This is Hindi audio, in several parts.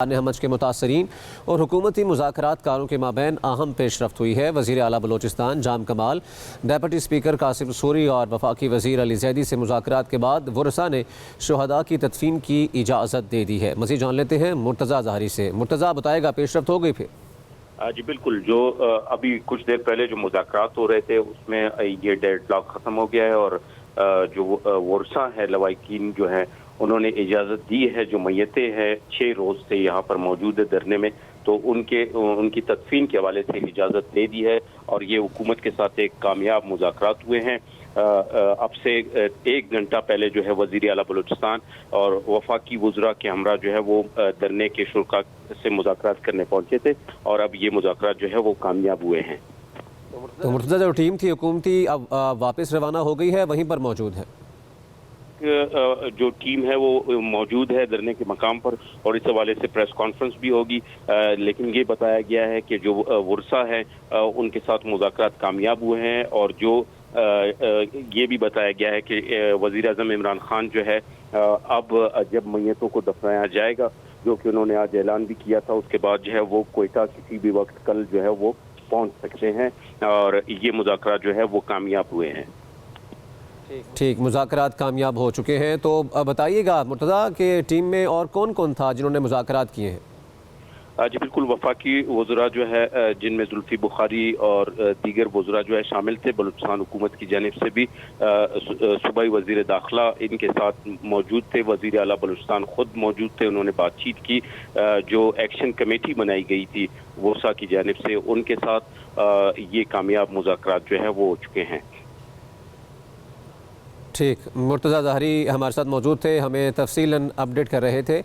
हमज के मुतासरीन और हुकूमती मुज़ाकरात कारों के माबैन अहम पेशरफ्त हुई है। वज़ीर आला बलोचिस्तान जाम कमाल, डेप्टी स्पीकर कासिम सूरी और वफाकी वज़ीर अली ज़ैदी से मुज़ाकरात के बाद वरसा ने शुहदा की तदफीन की इजाज़त दे दी है। मज़ीद जान लेते हैं मुर्तज़ा ज़ाहरी से। मुर्तज़ा, बताएगा पेशरफ्त हो गई फिर? जी बिल्कुल, जो अभी कुछ देर पहले जो मुज़ाकरात हो रहे थे उसमें ये डेडलॉक ख़त्म हो गया है और जो वर्सा है लवाकिन जो है उन्होंने इजाज़त दी है। जो मैयतें हैं 6 रोज़ से यहाँ पर मौजूद है धरने में, तो उनकी तदफीन के हवाले से इजाज़त दे दी है और ये हुकूमत के साथ एक कामयाब मुज़ाकरात हुए हैं। अब से 1 घंटा पहले जो है वज़ीर आला बलूचिस्तान और वफाकी वज़रा के हमरा जो है वो धरने के शुरका से मुज़ाकरात करने पहुंचे थे और अब ये मुज़ाकरात जो है वो कामयाब हुए हैं। तो मुर्तज़ा, जो टीम थी हुकूमती अब वापस रवाना हो गई है, वहीं पर मौजूद है? जो टीम है वो मौजूद है धरने के मकाम पर और इस हवाले से प्रेस कॉन्फ्रेंस भी होगी, लेकिन ये बताया गया है कि जो वर्सा है उनके साथ मुज़ाकरात कामयाब हुए हैं और जो ये भी बताया गया है कि वज़ीर आज़म इमरान खान जो है अब जब मैयतों को दफनाया जाएगा, जो कि उन्होंने आज ऐलान भी किया था, उसके बाद जो है वो कोयटा किसी भी वक्त कल जो है वो पहुंच सकते हैं और ये मुज़ाकरात जो है वो कामयाब हुए हैं। ठीक, मुज़ाकरात कामयाब हो चुके हैं। तो बताइएगा मुर्तज़ा कि टीम में और कौन कौन था जिन्होंने मुज़ाकरात किए हैं? जी बिल्कुल, वफाकी वज़रा जो है जिनमें जुल्फ़ी बुखारी और दीगर वज़रा जो है शामिल थे। बलूचिस्तान हुकूमत की जानिब से भी सूबाई वज़ीर दाखिला इनके साथ मौजूद थे। वज़ीर आला बलूचिस्तान खुद मौजूद थे, उन्होंने बातचीत की। जो एक्शन कमेटी बनाई गई थी वर्सा की जानिब से, उनके साथ ये कामयाब मुज़ाकरात जो है वो हो चुके हैं। ठीक, मुर्तज़ा ज़ाहरी हमारे साथ मौजूद थे, हमें तफसीलन अपडेट कर रहे थे।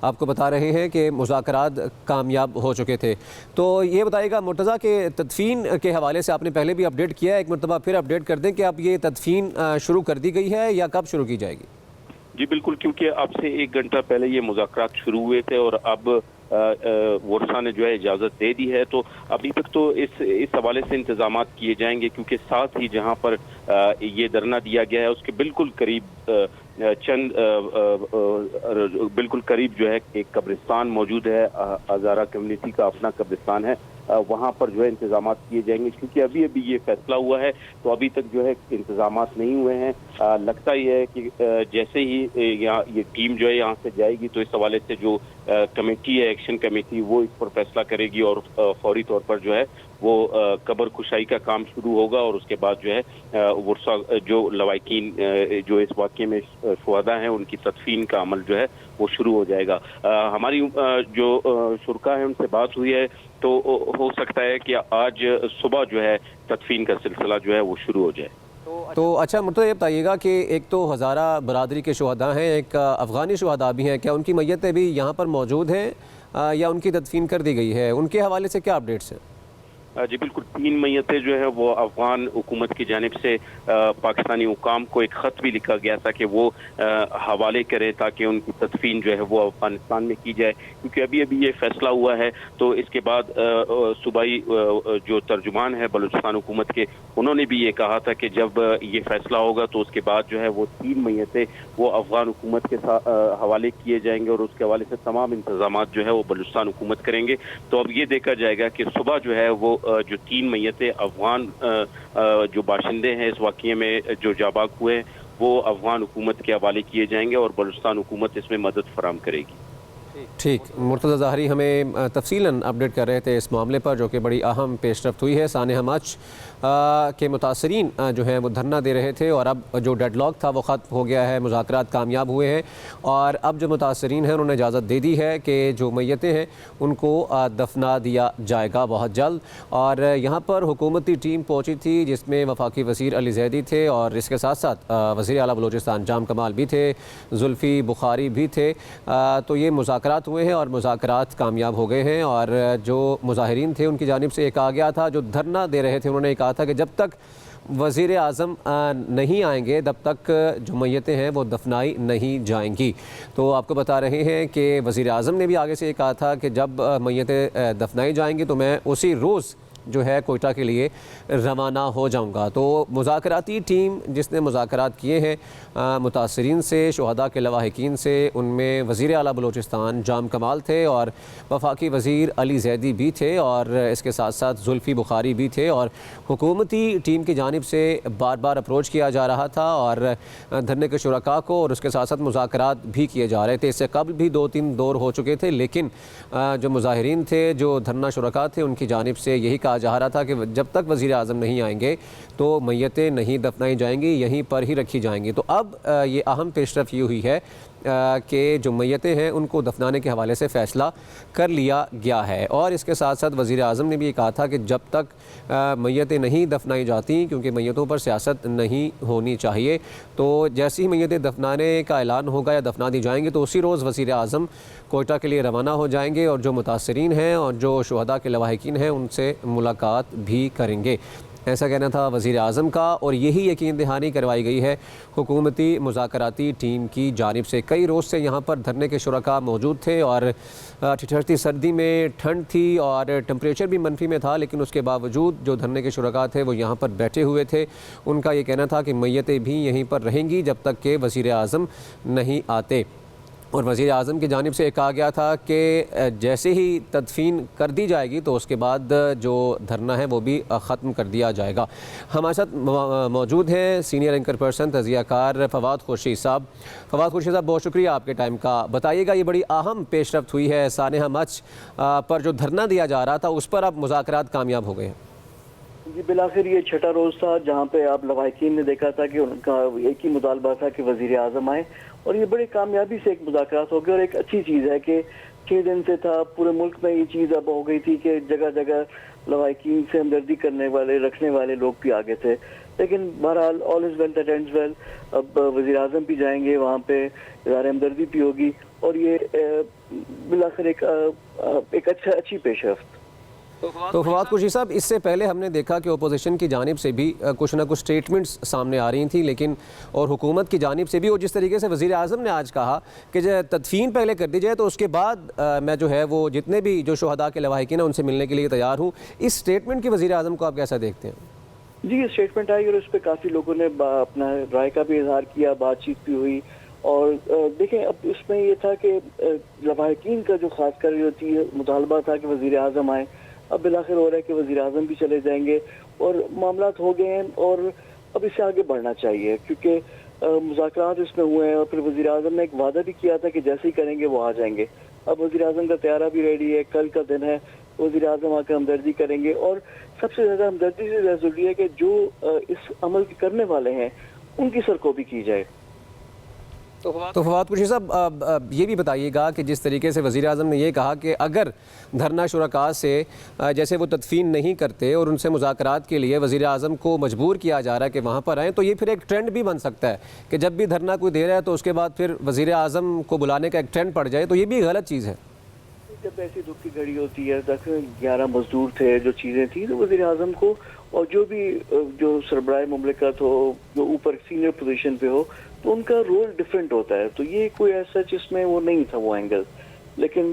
आपको बता रहे हैं कि मुज़ाकरात कामयाब हो चुके थे। तो ये बताइएगा मुर्तज़ा के तदफीन के हवाले से आपने पहले भी अपडेट किया है, एक मरतबा फिर अपडेट कर दें कि अब ये तदफीन शुरू कर दी गई है या कब शुरू की जाएगी? जी बिल्कुल, क्योंकि अब से 1 घंटा पहले ये मुज़ाकरात शुरू हुए थे और अब वर्सा ने जो है इजाज़त दे दी है। तो अभी तक तो इस हवाले से इंतजामात किए जाएंगे, क्योंकि साथ ही जहां पर ये धरना दिया गया है उसके बिल्कुल करीब बिल्कुल करीब जो है एक कब्रिस्तान मौजूद है। हज़ारा कम्युनिटी का अपना कब्रिस्तान है, वहाँ पर जो है इंतजामात किए जाएंगे। क्योंकि अभी अभी ये फैसला हुआ है तो अभी तक जो है इंतजामात नहीं हुए हैं। लगता ही है कि जैसे ही यहाँ ये टीम जो है यहाँ से जाएगी तो इस हवाले से जो कमेटी है, एक्शन कमेटी, वो इस पर फैसला करेगी और फौरी तौर पर जो है वो कब्र खुशाई का काम शुरू होगा और उसके बाद जो है वर्सा जो लवाकिन जो इस वाक़े में शुहदा हैं उनकी तदफीन का अमल जो है वो शुरू हो जाएगा। हमारी जो शुरका है उनसे बात हुई है तो हो सकता है कि आज सुबह जो है तदफीन का सिलसिला जो है वो शुरू हो जाए। तो अच्छा मुर्तज़ा, ये बताइएगा कि एक तो हज़ारा बरादरी के शुहदा हैं, एक अफ़गानी शुहदा भी हैं, क्या उनकी मैयतें भी यहाँ पर मौजूद हैं या उनकी तदफीन कर दी गई है? उनके हवाले से क्या अपडेट्स हैं? जी बिल्कुल, 3 मैयतें जो है वो अफगान हुकूमत की जानिब से पाकिस्तानी हुकाम को एक ख़त भी लिखा गया था कि वो हवाले करें ताकि उनकी तदफीन जो है वो अफगानिस्तान में की जाए। क्योंकि अभी अभी ये फैसला हुआ है तो इसके बाद सूबाई जो तर्जुमान है बलूचिस्तान हुकूमत के, उन्होंने भी ये कहा था कि जब ये फैसला होगा तो उसके बाद जो है वो 3 मैयतें वो अफगान हुकूमत के साथ हवाले किए जाएंगे और उसके हवाले से तमाम इंतजामात जो है वो बलूचिस्तान हुकूमत करेंगे। तो अब ये देखा जाएगा कि सुबह जो है वो जो 3 मैयतें अफगान जो बाशिंदे हैं इस वाक़ये में जो जाबाक हुए हैं वो अफगान हुकूमत के हवाले किए जाएंगे और बलूचिस्तान हुकूमत इसमें मदद फराहम करेगी। ठीक, मुर्तज़ा ज़ाहरी हमें तफसीलन अपडेट कर रहे थे इस मामले पर, जो कि बड़ी अहम पेशरफ्त हुई है। साने हमज के मुतासरीन जो हैं वो धरना दे रहे थे और अब जो डेडलॉक था वो ख़त्म हो गया है, मुज़ाकरात कामयाब हुए हैं और अब जो मुतासरीन हैं उन्होंने इजाज़त दे दी है कि जो मैयतें हैं उनको दफना दिया जाएगा बहुत जल्द। और यहाँ पर हुकूमती टीम पहुँची थी जिसमें वफाकी वज़ीर अली ज़ैदी थे और इसके साथ साथ वज़ीर आला बलूचिस्तान जाम कमाल भी थे, जुल्फ़ी बुखारी भी थे। तो ये मुज़ाकरात हुए हैं और मुज़ाकरात कामयाब हो गए हैं और जो मुज़ाहिरीन थे उनकी जानिब से एक आ गया था, जो धरना दे रहे थे उन्होंने कहा था कि जब तक वज़ीर आज़म नहीं आएंगे तब तक जो मैयतें हैं वो दफनाई नहीं जाएंगी। तो आपको बता रहे हैं कि वज़ीर आज़म ने भी आगे से ये कहा था कि जब मैयतें दफनाई जाएंगी तो मैं उसी रोज़ जो है कोयटा के लिए रवाना हो जाऊँगा। तो मुज़ाकराती टीम जिसने मुज़ाकरात किए हैं मुतासरीन से, शुहदा के लवाहिकीन से, उनमें वज़ीर आला बलूचिस्तान जाम कमाल थे और वफाकी वज़ीर अली ज़ैदी भी थे और इसके साथ साथ जुल्फ़ी बुखारी भी थे और हुकूमती टीम की जानिब से बार बार अप्रोच किया जा रहा था और धरने के शुरका को और उसके साथ साथ मुज़ाकरात भी किए जा रहे थे। इससे कबल भी 2-3 दौर हो चुके थे, लेकिन जो मुज़ाहिरीन थे, जो धरना शुरका थे, उनकी जानिब से यही कहा जा रहा था कि जब तक वज़ीर आज़म नहीं आएंगे तो मैयतें नहीं दफनाई जाएंगी, यहीं पर ही रखी जाएंगी। तो अब ये अहम पेशरफ ये हुई है कि जो मैयतें हैं उनको दफनाने के हवाले से फ़ैसला कर लिया गया है और इसके साथ साथ वज़ीर आज़म ने भी ये कहा था कि जब तक मैयतें नहीं दफनाई जाती, क्योंकि मैयतों पर सियासत नहीं होनी चाहिए, तो जैसी ही मैयतें दफनाने का ऐलान होगा या दफना दी जाएंगी तो उसी रोज़ वज़ीर आज़म कोयटा के लिए रवाना हो जाएंगे और जो मुतासरीन हैं और जो शुहदा के लवाहिकीन हैं उनसे मुलाकात भी करेंगे। ऐसा कहना था वज़ीर आज़म का और यही यकीन दहानी करवाई गई है हुकूमती मुज़ाकराती टीम की जानिब से। कई रोज़ से यहाँ पर धरने के शुरका मौजूद थे और ठिठुरती सर्दी में ठंड थी और टेम्परेचर भी मनफी में था, लेकिन उसके बावजूद जो धरने के शुरका थे वो यहाँ पर बैठे हुए थे। उनका ये कहना था कि मैयतें भी यहीं पर रहेंगी जब तक कि वज़ीर आज़म नहीं आते। और वज़ीर आज़म की जानिब से कहा गया था कि जैसे ही तदफीन कर दी जाएगी तो उसके बाद जो धरना है वो भी ख़त्म कर दिया जाएगा। हमारे साथ मौजूद हैं सीनियर एंकर पर्सन तज़ियाकार फवाद खुर्शीद साहब। फवाद खुर्शीद साहब, बहुत शुक्रिया आपके टाइम का। बताइएगा, ये बड़ी अहम पेशरफ्त हुई है, सानेहा मच पर जो धरना दिया जा रहा था उस पर अब मुज़ाकरात कामयाब हो गए हैं। जी, बिलाखिर ये छठा रोज़ था जहाँ पे आप लवाहिकीन ने देखा था कि उनका एक ही मुतालबा था कि वज़ीर आज़म आए और ये बड़ी कामयाबी से एक मुज़ाकरात हो गया और एक अच्छी चीज़ है कि 6 दिन से था पूरे मुल्क में ये चीज़ अब हो गई थी कि जगह जगह लवाहिकीन से हमदर्दी करने वाले, रखने वाले लोग भी आगे थे। लेकिन बहरहाल all is well that ends well. अब वज़ीर आज़म भी जाएंगे वहाँ पे, इज़हार हमदर्दी भी होगी और ये बिलाखिर एक अच्छी पेशरफ्त। तो फवाद खुर्शीद साहब, इससे पहले हमने देखा कि अपोजिशन की जानिब से भी कुछ ना कुछ स्टेटमेंट्स सामने आ रही थी, लेकिन और हुकूमत की जानिब से भी, और जिस तरीके से वज़ीर आज़म ने आज कहा कि जो तदफीन पहले कर दी जाए तो उसके बाद मैं जो है वो जितने भी जो शुहदा के लवाहिकीन हैं उनसे मिलने के लिए तैयार हूँ। इस स्टेटमेंट की वज़ीर आज़म को आप कैसा देखते हैं? जी, ये स्टेटमेंट आई और उस पर काफ़ी लोगों ने अपना राय का भी इजहार किया, बातचीत भी हुई और देखें अब इसमें ये था कि लवाहिकीन का जो खासकर जो थी मुतालबा था कि वज़ीर आज़म आए, अब बिलाखिर हो रहा है कि वज़ीर आज़म भी चले जाएंगे और मामलात हो गए हैं और अब इससे आगे बढ़ना चाहिए क्योंकि मुज़ाकरात इसमें हुए हैं और फिर वज़ीर आज़म ने एक वादा भी किया था कि जैसे ही करेंगे वो आ जाएंगे। अब वज़ीर आज़म का तैयारा भी रेडी है, कल का दिन है, वज़ीर आज़म आकर हमदर्दी करेंगे और सबसे ज़्यादा हमदर्दी से ज़रूरी है कि जो इस अमल के करने वाले हैं उनकी सरकोबी की जाए। तो फवाद खुर्शीद साहब, ये भी बताइएगा कि जिस तरीके से वज़ीर आज़म ने ये कहा कि अगर धरना शुरका से जैसे वो तदफीन नहीं करते और उनसे मुज़ाकरात के लिए वज़ीर आज़म को मजबूर किया जा रहा है कि वहाँ पर आएँ, तो ये फिर एक ट्रेंड भी बन सकता है कि जब भी धरना कोई दे रहा है तो उसके बाद फिर वज़ीर आज़म को बुलाने का एक ट्रेंड पड़ जाए, तो ये भी गलत चीज़ है। जब ऐसी दुख की घड़ी होती है, 11 मजदूर थे, जो चीज़ें थी, तो वज़ीर आज़म को और जो भी जो सरबराह मुमलिकत हो, जो ऊपर सीनियर पोजीशन पे हो, तो उनका रोल डिफरेंट होता है। तो ये कोई ऐसा जिसमें वो नहीं था वो एंगल। लेकिन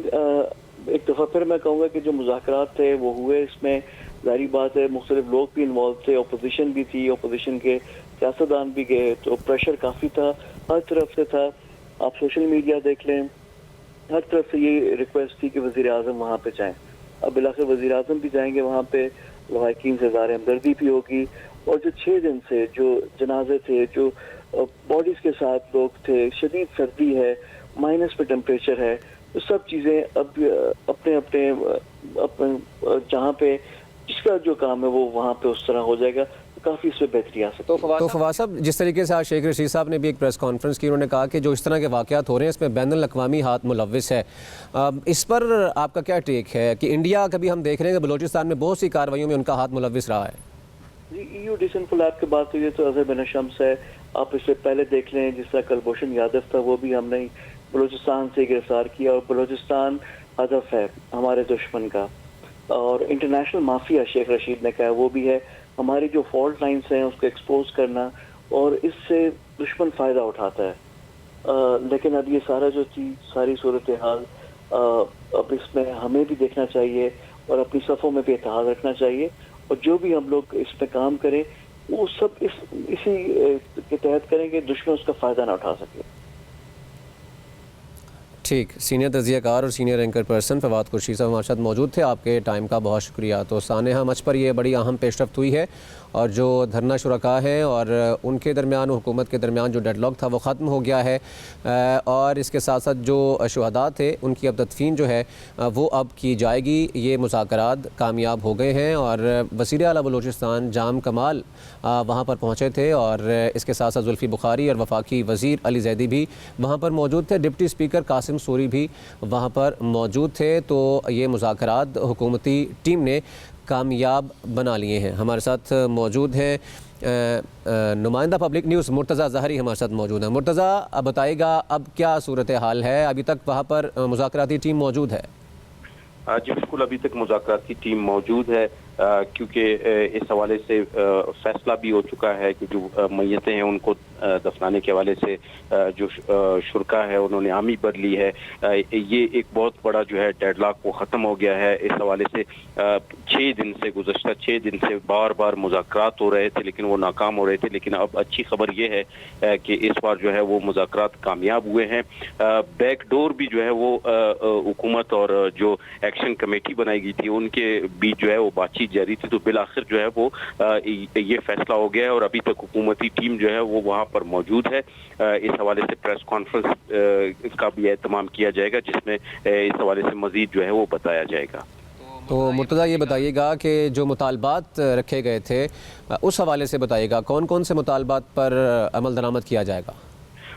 एक दफ़ा फिर मैं कहूँगा कि जो मुज़ाकरात थे वो हुए, इसमें ज़ाहिर बात है मुख्तलिफ लोग भी इन्वॉल्व थे, अपोजिशन भी थी, अपोजिशन के सियासतदान भी गए, तो प्रेशर काफ़ी था, हर तरफ से था। आप सोशल मीडिया देख लें, हर तरफ से ये रिक्वेस्ट थी कि वज़ीर आज़म वहाँ पे जाएँ। अब बिलाखिर वज़ीर आज़म भी जाएंगे वहाँ पे, लवाहिकीन से इज़हार हमदर्दी भी होगी और जो 6 दिन से जो जनाजे थे, जो बॉडीज़ के साथ लोग थे, शदीद सर्दी है, माइनस पे टेम्परेचर है, तो सब चीज़ें अब अपने अपने जहाँ पे जिसका जो काम है वो वहाँ पे उस तरह हो जाएगा, काफ़ी इसमें बेहतरी आ सकती है। तो फवाद साहब, जिस तरीके से आज शेख रशीद साहब ने भी एक प्रेस कॉन्फ्रेंस की, उन्होंने कहा कि जो इस तरह के वाक़यात हो रहे हैं इसमें बैनुल अक़वामी हाथ मुलव्विस है। इस पर आपका क्या टेक है कि इंडिया कभी हम देख रहे हैं कि बलूचिस्तान में बहुत सी कार्रवाइयों में उनका हाथ मुलव्विस रहा है? जी, EU डिसेंट लैब की बात हुई है तो अज़हर बिन शम्स है। आप इससे पहले देख लें जिस तरह कुलभूषण यादव था, वो भी हमने बलूचिस्तान से गिरफ्तार किया और बलूचिस्तान हदफ है हमारे दुश्मन का। और इंटरनेशनल माफिया शेख रशीद ने कहा वो भी है, हमारी जो फॉल्ट लाइन्स हैं उसको एक्सपोज करना और इससे दुश्मन फ़ायदा उठाता है। लेकिन अब ये सारा जो चीज़ सारी सूरत हाल अब इसमें हमें भी देखना चाहिए और अपनी सफ़ों में भी इत्तेहाद रखना चाहिए। और जो भी हम लोग इस पे काम करें वो सब इसी के तहत करेंगे, दुश्मन उसका फ़ायदा ना उठा सके। ठीक, सीनियर तज़ियाकार और senior anchor person Fawad Qureshi साहब हमारे साथ मौजूद थे। आपके टाइम का बहुत शुक्रिया। तो सानेहा मच पर ये बड़ी अहम पेशरफ्त हुई है और जो धरना शुरका है और उनके दरमियान हुकूमत के दरमियान जो डेडलॉक था वो ख़त्म हो गया है और इसके साथ साथ जो शुहदा थे उनकी अब तदफीन जो है वो अब की जाएगी। ये मुज़ाकरात कामयाब हो गए हैं और वज़ीर आला बलूचिस्तान जाम कमाल वहाँ पर पहुँचे थे और इसके साथ साथ जुल्फ़ी बुखारी और वफाकी वज़ीर अली ज़ैदी भी वहाँ पर मौजूद थे। डिप्टी स्पीकर कासिम सूरी भी वहाँ पर मौजूद थे। तो ये मुज़ाकरात हुकूमती टीम ने कामयाब बना लिए हैं। हमारे साथ मौजूद हैं नुमाइंदा पब्लिक न्यूज़ मुर्तज़ा ज़हरी हमारे साथ मौजूद हैं। मुर्तज़ा, अब बताइएगा अब क्या सूरत हाल है? अभी तक वहाँ पर मुज़ाकराती टीम मौजूद है? जी बिल्कुल, अभी तक मुज़ाकराती टीम मौजूद है क्योंकि इस हवाले से फैसला भी हो चुका है कि जो मैयतें हैं उनको दफनाने के हवाले से जो शुरका है उन्होंने हामी भर ली है। ये एक बहुत बड़ा जो है डेडलॉक वो ख़त्म हो गया है। इस हवाले से 6 दिन से गुज़श्ता 6 दिन से बार बार मुज़ाकरात हो रहे थे लेकिन वो नाकाम हो रहे थे। लेकिन अब अच्छी खबर ये है कि इस बार जो है वो मुज़ाकरात कामयाब हुए हैं। बैकडोर भी जो है वो हुकूमत और जो एक्शन कमेटी बनाई गई थी उनके बीच जो है वो बातचीत जारी थी। तो बिलाखिर जो है वो ये फैसला हो गया है और अभी तक हुकूमती टीम जो है वो वहाँ पर मौजूद है। इस हवाले से प्रेस कॉन्फ्रेंस का भी एहतमाम किया जाएगा जिसमें इस हवाले से मजीद जो है वो बताया जाएगा। तो मुर्तज़ा ये बताइएगा कि जो मुतालबात रखे गए थे उस हवाले से बताइएगा कौन कौन से मुतालबात पर अमल दरामद किया जाएगा?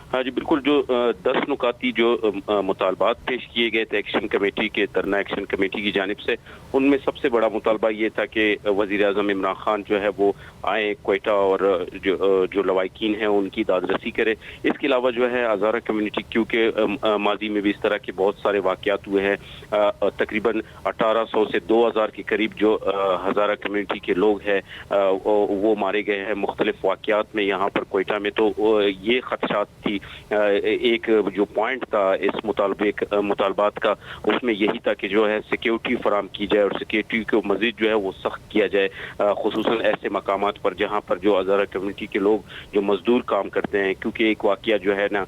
हाँ जी बिल्कुल, जो 10 नुकाती जो मुतालबात पेश किए गए थे एक्शन कमेटी के धरना एक्शन कमेटी की जानिब से, उनमें सबसे बड़ा मुतालबा ये था कि वज़ीर आज़म इमरान खान जो है वो आए क्वेटा और जो लवाकिन हैं उनकी दादरसी करे। इसके अलावा जो है हज़ारा कम्युनिटी, क्योंकि माजी में भी इस तरह के बहुत सारे वाक़यात हुए हैं, तकरीबन 1800 से 2000 के करीब जो हज़ारा कम्युनिटी के लोग हैं वो मारे गए हैं मुख्तलिफ वाक़यात में यहाँ पर क्वेटा में। तो ये खदशात थी। एक जो पॉइंट था इस मुतालबात का उसमें यही था कि जो है सिक्योरिटी फराम की जाए और सिक्योरिटी को मजीद जो है वो सख्त किया जाए, खुसूसन ऐसे मकामात पर जहाँ पर जो हज़ारा कम्युनिटी के लोग जो मजदूर काम करते हैं। क्योंकि एक वाक़या जो है ना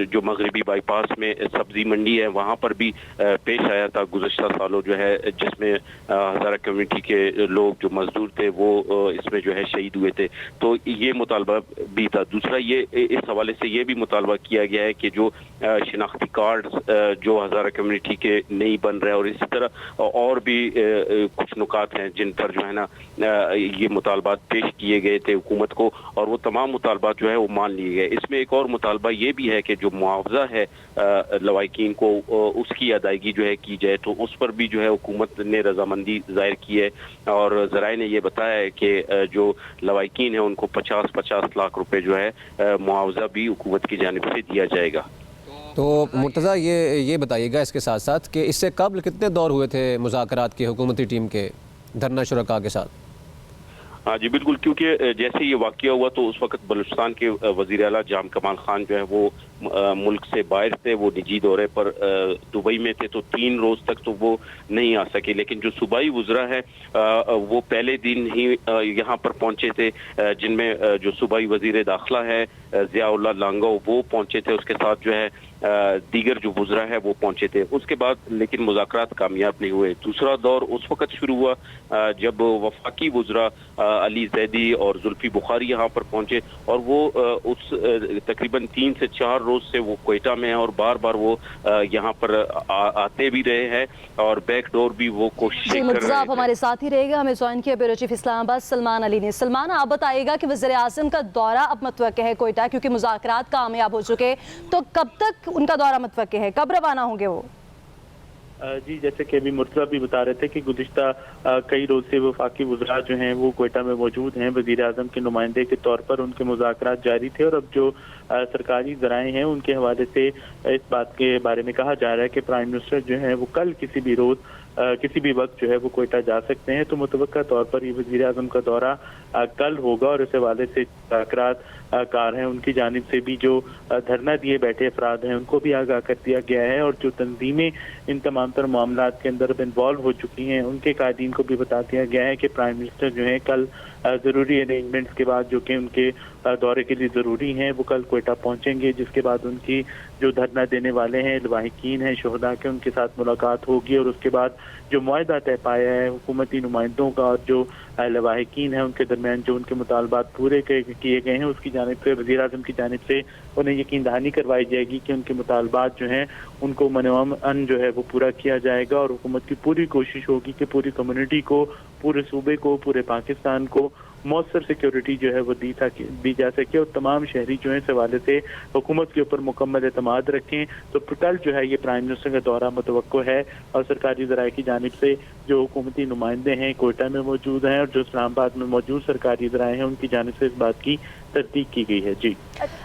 जो मगरबी बाईपास में सब्जी मंडी है वहाँ पर भी पेश आया था गुज़श्ता सालों जो है, जिसमें हज़ारा कम्युनिटी के लोग जो मजदूर थे वो इसमें जो है शहीद हुए थे। तो ये मुतालबा भी था। दूसरा ये इस हवाले से ये भी मुतालबा किया गया है कि जो शिनाख्ती कार्ड जो हज़ारा कम्युनिटी के नहीं बन रहे और इसी तरह और भी कुछ नुकात हैं जिन पर जो है ना ये मुतालबात पेश किए गए थे हुकूमत को और वो तमाम मुतालबात जो है वो मान लिए गए। इसमें एक और मुतालबा ये भी है कि जो मुआवजा है लवाकिन को उसकी अदायगी जो है की जाए। तो उस पर भी जो है हुकूमत ने रजामंदी जाहिर की है और ज़राए ने ये बताया है कि जो लवाकिन है उनको 50-50 लाख रुपए जो है मुआवजा भी हुकूमत की जानिब से दिया जाएगा। तो मुर्तज़ा ये बताइएगा इसके साथ साथ कि इससे कबल कितने दौर हुए थे मुज़ाकरात के हुकूमती टीम के धरना शुरका के साथ? हाँ जी बिल्कुल, क्योंकि जैसे ये वाक़या हुआ तो उस वक्त बलूचिस्तान के वज़ीर आला जाम कमाल खान जो है वो मुल्क से बाहर थे, वो निजी दौरे पर दुबई में थे। तो 3 रोज़ तक तो वो नहीं आ सके। लेकिन जो सूबाई वज़रा है वो पहले दिन ही यहाँ पर पहुँचे थे, जिनमें जो सूबाई वज़ीर दाखिला है ज़ियाउल्लाह लांगो वो पहुँचे थे। उसके साथ जो है दीगर जो वज़रा है वो पहुँचे थे। उसके बाद लेकिन मुज़ाकरात कामयाब नहीं हुए। दूसरा दौर उस वक़्त शुरू हुआ जब वफाकी वज़रा अली ज़ैदी और जुल्फ़ी बुखारी यहाँ पर पहुँचे और वो उस तकरीबन 3 से 4 रोज़ से वो क्वेटा में है और बार बार वो यहाँ पर आते भी रहे हैं और बैकडोर भी वो कोशिश कर रहे हैं। आप हमारे साथ ही रहेगा। हमें ज्वाइन किया ब्यूरो चीफ इस्लामाबाद सलमान अली ने। सलमान, आप बताइएगा कि वज़ीर आज़म का दौरा अब मुतवक्के है क्वेटा, क्योंकि मुज़ाकरात कामयाब हो चुके, तो कब तक उनका दौरा मुतवक्के है, कब रवाना होंगे वो? जी, जैसे कि अभी मुर्तज़ा भी बता रहे थे कि गुज़िश्ता कई रोज़ से वफाकी वज़रा जो हैं वो क्वेटा में मौजूद हैं। वज़ीर आज़म के नुमाइंदे के तौर पर उनके मुज़ाकरात जारी थे और अब जो सरकारी ज़राए हैं उनके हवाले से इस बात के बारे में कहा जा रहा है कि प्राइम मिनिस्टर जो हैं वो कल किसी भी रोज़ किसी भी वक्त जो है वो क्वेटा जा सकते हैं। तो मुतवक्का तौर पर ये वज़ीर आज़म का दौरा कल होगा और इस हवाले से मुज़ाकरात कार हैं उनकी जानिब से भी जो धरना दिए बैठे अफराद हैं उनको भी आगाह कर दिया गया है, और जो तंजीमें इन तमाम तर मामलात के अंदर इन्वॉल्व हो चुकी हैं उनके कायदीन को भी बता दिया गया है कि प्राइम मिनिस्टर जो है कल ज़रूरी अरेंजमेंट्स के बाद जो कि उनके दौरे के लिए ज़रूरी हैं वो कल क्वेटा पहुंचेंगे, जिसके बाद उनकी जो धरना देने वाले हैं लवाहिकीन हैं शोहदा के उनके साथ मुलाकात होगी, और उसके बाद जो मुआहदा तय पाया है हुकूमती नुमाइंदों का और जो लवाहिकीन हैं उनके दरमियान जो उनके मुतालबात पूरे किए गए हैं उसकी जानिब से वज़ीर आज़म की जानिब से उन्हें यकीन दहानी करवाई जाएगी कि उनके मुतालबात जो हैं उनको मनोअमन जो है वो पूरा किया जाएगा, और हुकूमत की पूरी कोशिश होगी कि पूरी कम्युनिटी को, पूरे सूबे को, पूरे पाकिस्तान को मौसर सिक्योरिटी जो है वो दी जा सके, और तमाम शहरी जो है इस हवाले से हुकूमत के ऊपर मुकम्मल एतमाद रखें। तो कल जो है ये प्राइम मिनिस्टर का दौरा मुतवक्को है, और सरकारी ज़राए की जानिब से जो हुकूमती नुमाइंदे हैं कोयटा में मौजूद हैं और जो इस्लामाबाद में मौजूद सरकारी ज़राए हैं उनकी जानिब से इस बात की तस्दीक की गई है। जी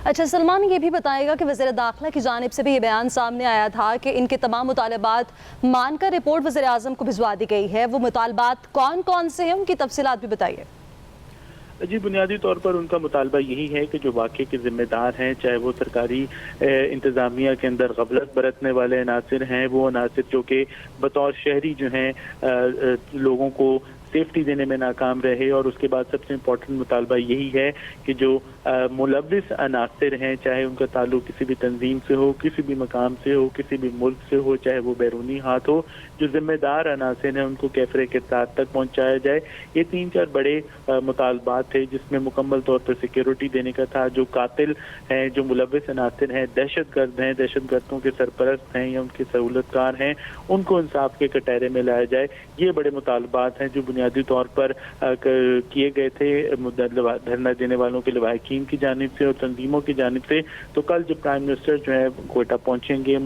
अच्छा सलमान, ये भी बताएगा कि वज़ीर दाखिला की जानिब से भी ये बयान सामने आया था कि इनके तमाम मुतालबात मानकर रिपोर्ट वज़ीर आज़म को भिजवा दी गई है, वो मुतालबात कौन कौन से हैं उनकी तफसीलात भी बताइए। जी, बुनियादी तौर पर उनका मुतालबा यही है कि जो वाक़े के जिम्मेदार हैं, चाहे वो सरकारी इंतज़ामिया के अंदर गफलत बरतने वाले अनासिर हैं, वो अनासिर जो कि बतौर शहरी जो हैं लोगों को सेफ्टी देने में नाकाम रहे, और उसके बाद सबसे इम्पोर्टेंट मुतालबा यही है कि जो मुलव्विस अनासिर हैं, चाहे उनका ताल्लुक किसी भी तंजीम से हो, किसी भी मकाम से हो, किसी भी मुल्क से हो, चाहे वो बैरूनी हाथ हो, जो जिम्मेदार अनासिर हैं उनको कैफरे के साथ तक पहुँचाया जाए। ये 3-4 बड़े मुतालबात थे जिसमें मुकम्मल तौर पर सिक्योरिटी देने का था। जो कातिल हैं, जो मुलव्विस अनासिर हैं, दहशतगर्द हैं, दहशतगर्दों के सरपरस्त हैं या उनके सहूलतकार हैं, उनको इंसाफ के कटहरे में लाया जाए। ये बड़े मुतालबात हैं जो बुनियादी तौर पर किए गए थे धरना देने वालों के लवाहिकीन की जानिब से और तंजीमों की जानिब से। तो कल जब प्राइम मिनिस्टर जो है कोयटा पहुंचेंगे